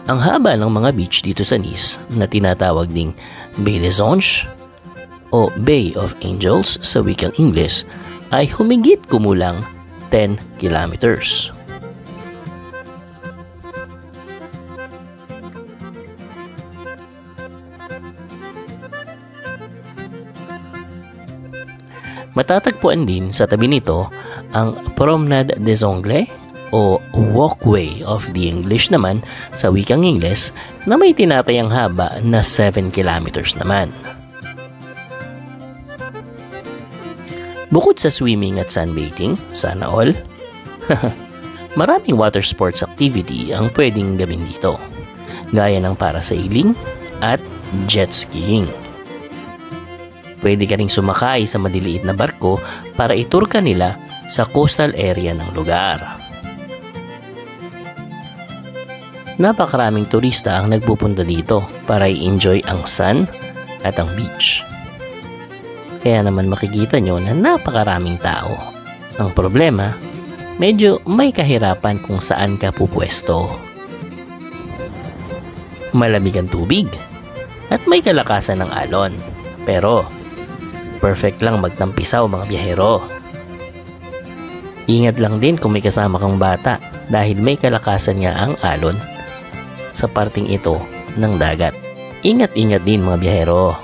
Ang haba ng mga beach dito sa Nice na tinatawag ding Baie des Anges o Bay of Angels sa wikang Ingles ay humigit kumulang 10 kilometers. Matatagpuan din sa tabi nito ang Promenade des Anglais o Walkway of the English naman sa wikang Ingles na may tinatayang haba na 7 kilometers naman. Bukod sa swimming at sunbathing, sana all, maraming water sports activity ang pwedeng gawin dito, gaya ng parasailing at jet skiing. Pwede ka ring sumakay sa maliliit na barko para itur ka nila sa coastal area ng lugar. Napakaraming turista ang nagpupunta dito para i-enjoy ang sun at ang beach. Kaya naman makikita nyo na napakaraming tao. Ang problema, medyo may kahirapan kung saan ka pupwesto. Malamig ang tubig at may kalakasan ng alon. Pero perfect lang magtampisaw mga biyahero. Ingat lang din kung may kasama kang bata dahil may kalakasan nga ang alon sa parting ito ng dagat. Ingat-ingat din mga biyahero.